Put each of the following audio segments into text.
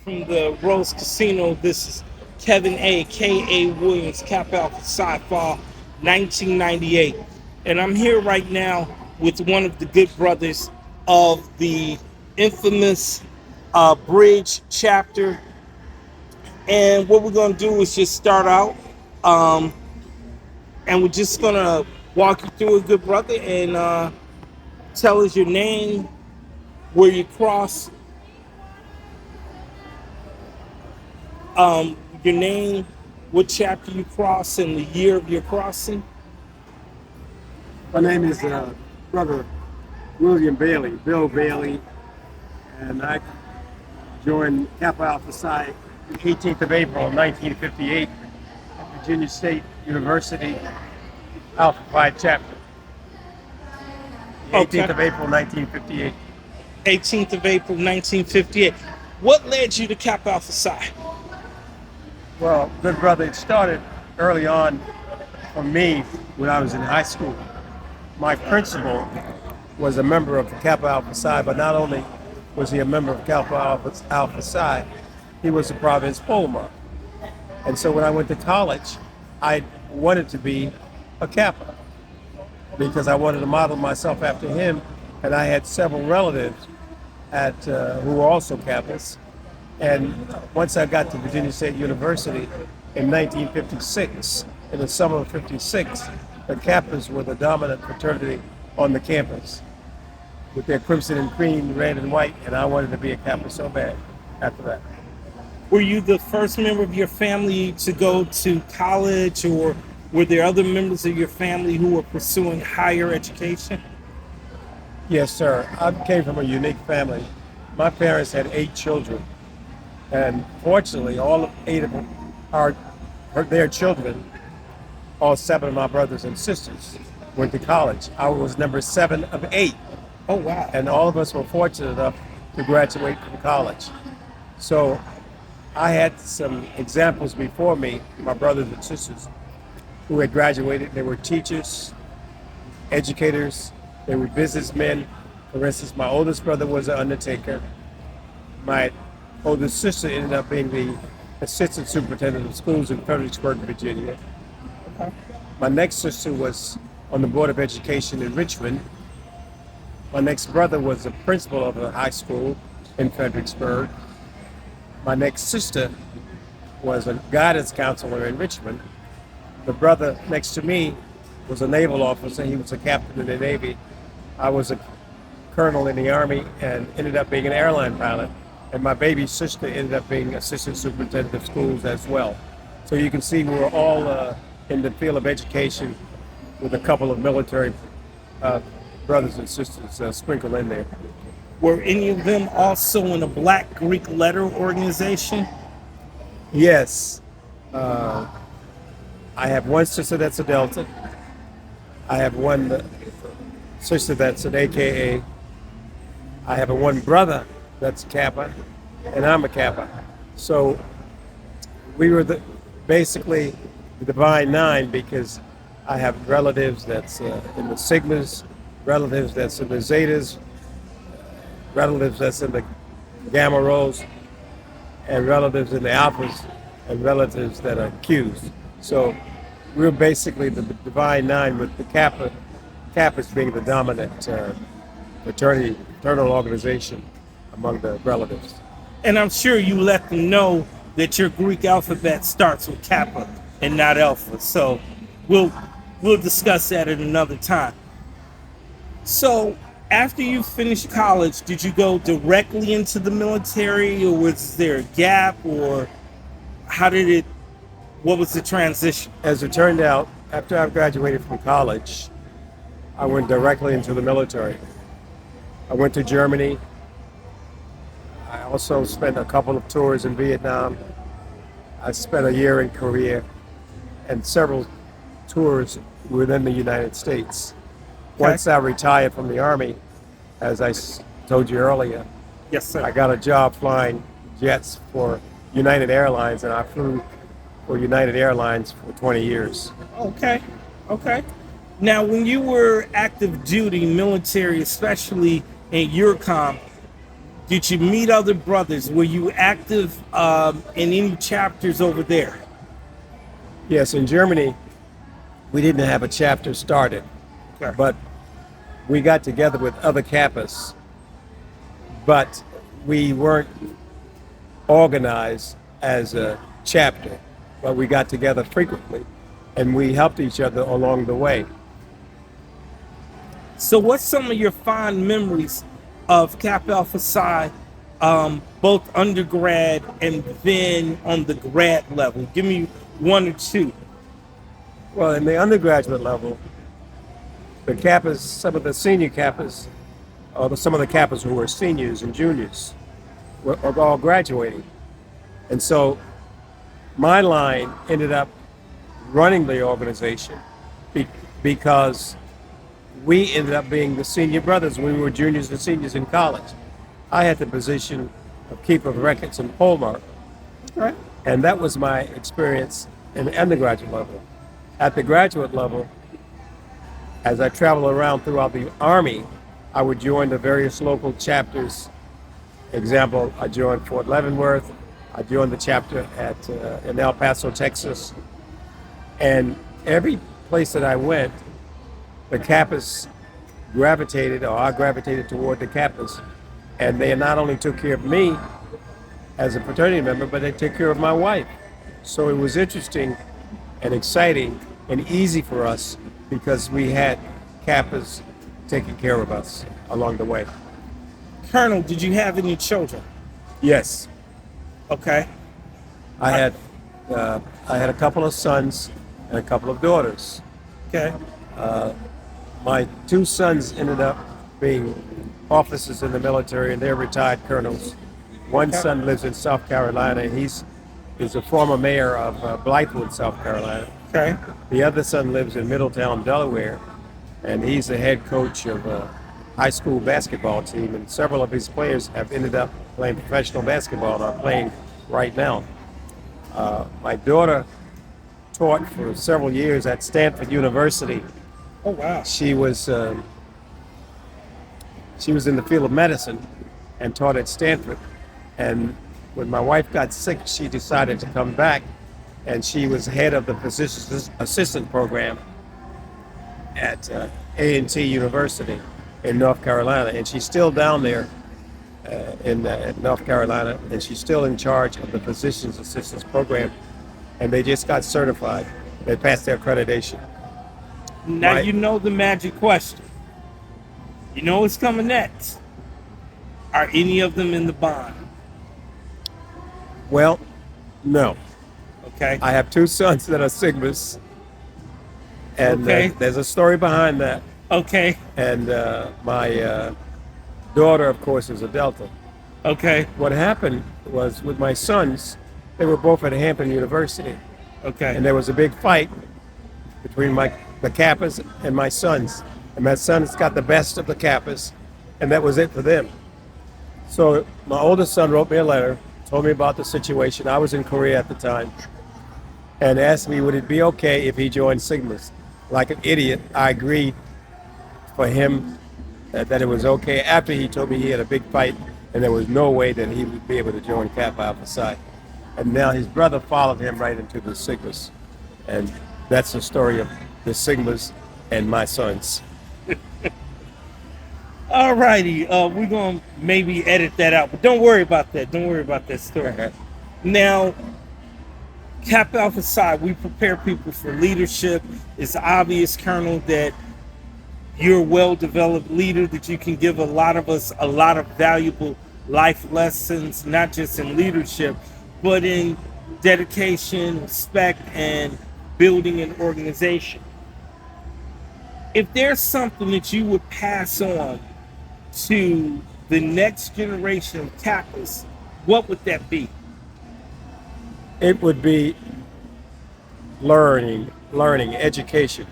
from the Rose Casino. This is Kevin A. K.A. Williams, Kappa Alpha Psi Phi, 1998. And I'm here right now with one of the good brothers of the infamous Bridge chapter. And what we're going to do is just start out. And we're just going to walk you through it, good brother, and tell us your name, where you cross, your name, what chapter you cross, and the year of your crossing. My name is Brother William Bailey, Bill Bailey, and I joined Kappa Alpha Psi the 18th of April 1958 at Virginia State University Alpha Phi chapter. The 18th of April 1958. 18th of April 1958. What led you to Kappa Alpha Psi? Well, good brother, it started early on for me when I was in high school. My principal was a member of Kappa Alpha Psi, but not only was he a member of Kappa Alpha Psi, he was a province pole. And so when I went to college, I wanted to be a Kappa because I wanted to model myself after him, and I had several relatives who were also Kappas. And once I got to Virginia State University in 1956, in the summer of '56, the Kappas were the dominant fraternity on the campus with their crimson and cream, red and white, and I wanted to be a Kappa so bad after that. Were you the first member of your family to go to college, or were there other members of your family who were pursuing higher education? Yes, sir. I came from a unique family. My parents had 8 children. And fortunately, all 8 of them are their children. All 7 of my brothers and sisters went to college. I was number 7 of 8. Oh, wow. And all of us were fortunate enough to graduate from college. So I had some examples before me, my brothers and sisters, who had graduated. They were teachers, educators, they were businessmen. For instance, my oldest brother was an undertaker. My oldest sister ended up being the assistant superintendent of schools in Fredericksburg, Virginia. Okay. My next sister was on the Board of Education in Richmond. My next brother was the principal of a high school in Fredericksburg. My next sister was a guidance counselor in Richmond. The brother next to me was a naval officer. He was a captain in the Navy. I was a colonel in the Army and ended up being an airline pilot. And my baby sister ended up being assistant superintendent of schools as well. So you can see we were all in the field of education with a couple of military brothers and sisters sprinkled in there. Were any of them also in a Black Greek letter organization? Yes. I have one sister that's a Delta. I have one sister that's an AKA. I have one brother that's a Kappa, and I'm a Kappa. So we were basically the Divine Nine because I have relatives that's in the Sigmas, relatives that's in the Zetas, relatives that's in the Gamma Rhos, and relatives in the Alphas, and relatives that are Qs. So we're basically the Divine Nine with the Kappas being the dominant fraternal organization among the relatives. And I'm sure you let them know that your Greek alphabet starts with Kappa and not Alpha. So we'll discuss that at another time. So after you finished college, did you go directly into the military, or was there a gap, or what was the transition? As it turned out, after I graduated from college, I went directly into the military. I went to Germany. I also spent a couple of tours in Vietnam. I spent a year in Korea and several tours within the United States. Okay. Once I retired from the Army, as I told you earlier, Yes, sir. I got a job flying jets for United Airlines, and I flew for United Airlines for 20 years. Okay. Now, when you were active duty military, especially in EURCOM, Did you meet other brothers? Were you active in any chapters over there? Yes, in Germany, we didn't have a chapter started, Okay. but we got together with other Kappas, but we weren't organized as a chapter, but we got together frequently and we helped each other along the way. So, what's some of your fond memories of Kappa Alpha Psi, both undergrad and then on the grad level? Give me one or two. Well, in the undergraduate level, the Kappas, some of the senior Kappas, or some of the Kappas who were seniors and juniors, were all graduating. And so my line ended up running the organization because we ended up being the senior brothers when we were juniors and seniors in college. I had the position of keeper of records and poll mark. Right. And that was my experience in the undergraduate level. At the graduate level, as I traveled around throughout the Army, I would join the various local chapters. Example, I joined Fort Leavenworth. I joined the chapter in El Paso, Texas. And every place that I went, the Kappas gravitated, or I gravitated toward the Kappas. And they not only took care of me as a fraternity member, but they took care of my wife. So it was interesting and exciting and easy for us because we had Kappas taking care of us along the way. Colonel, did you have any children? Yes, Okay. I had a couple of sons and a couple of daughters. Okay. My two sons ended up being officers in the military, and they're retired colonels. One Okay. son lives in South Carolina, and he's a former mayor of Blythewood, South Carolina. Okay. The other son lives in Middletown, Delaware, and he's the head coach of a high school basketball team, and several of his players have ended up playing professional basketball and are playing right now. My daughter taught for several years at Stanford University. Oh wow. She was in the field of medicine and taught at Stanford. And when my wife got sick, she decided to come back, and she was head of the physician's assistant program at A&T University in North Carolina, and she's still down there in North Carolina, and she's still in charge of the physician's assistants program, and they just got certified. They passed their accreditation. Now Right. you know the magic question. You know what's coming next. Are any of them in the bond? Well, no. Okay. I have two sons that are Sigmas, and Okay. there's a story behind that. Okay. And my daughter, of course, is a Delta. Okay. What happened was with my sons, they were both at Hampton University, Okay. and there was a big fight between the Kappas and my sons. And my sons got the best of the Kappas, and that was it for them. So my oldest son wrote me a letter, told me about the situation. I was in Korea at the time, and asked me would it be okay if he joined Sigmas. Like an idiot, I agreed for him that it was okay after he told me he had a big fight and there was no way that he would be able to join Kappa Alpha Psi. And now his brother followed him right into the Sigmas. And that's the story of the Sigmas and my sons. All righty. We're going to maybe edit that out, but don't worry about that. Don't worry about that story. Now, Kappa Alpha Psi, we prepare people for leadership. It's obvious, Colonel, that you're a well-developed leader, that you can give a lot of us a lot of valuable life lessons, not just in leadership, but in dedication, respect, and building an organization. If there's something that you would pass on to the next generation of Kappas, what would that be? It would be learning, education.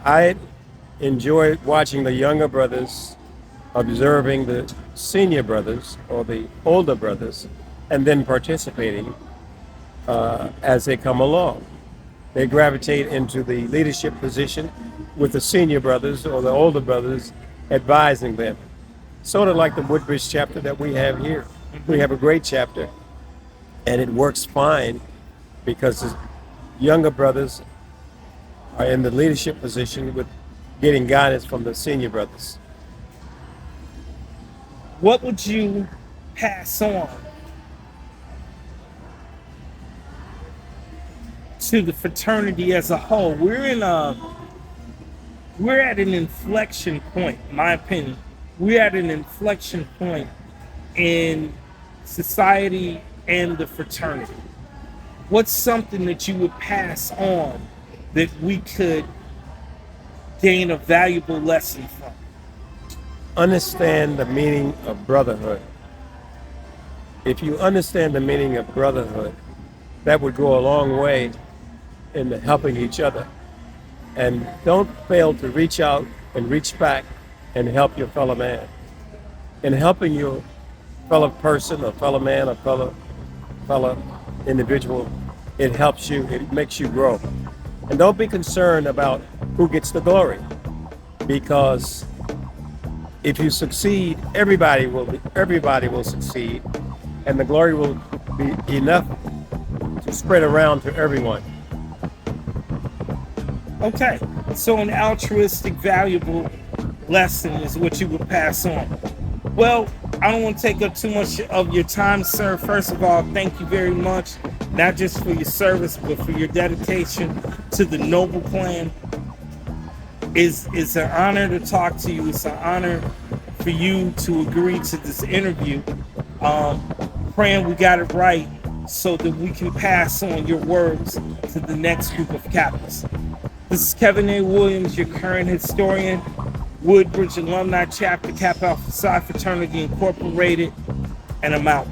I enjoy watching the younger brothers, observing the senior brothers or the older brothers, and then participating as they come along. They gravitate into the leadership position with the senior brothers or the older brothers advising them. sort of like the Woodbridge chapter that we have here. We have a great chapter, and it works fine because the younger brothers are in the leadership position with getting guidance from the senior brothers. What would you pass on to the fraternity as a whole? We're at an inflection point, in my opinion. We're at an inflection point in society and the fraternity. What's something that you would pass on that we could gain a valuable lesson from? Understand the meaning of brotherhood. If you understand the meaning of brotherhood, that would go a long way in helping each other. And don't fail to reach out and reach back and help your fellow man. In helping your fellow person, or fellow man, or fellow individual, it helps you, it makes you grow. And don't be concerned about who gets the glory, because if you succeed, everybody will succeed, and the glory will be enough to spread around to everyone. Okay, so an altruistic, valuable lesson is what you would pass on. Well, I don't want to take up too much of your time, sir. First of all, thank you very much, not just for your service, but for your dedication to the Noble Plan. It's an honor to talk to you. It's an honor for you to agree to this interview. Praying we got it right so that we can pass on your words to the next group of captains. This is Kevin A. Williams, your current historian, Woodbridge Alumni Chapter, Kappa Alpha Psi Fraternity Incorporated, and I'm out.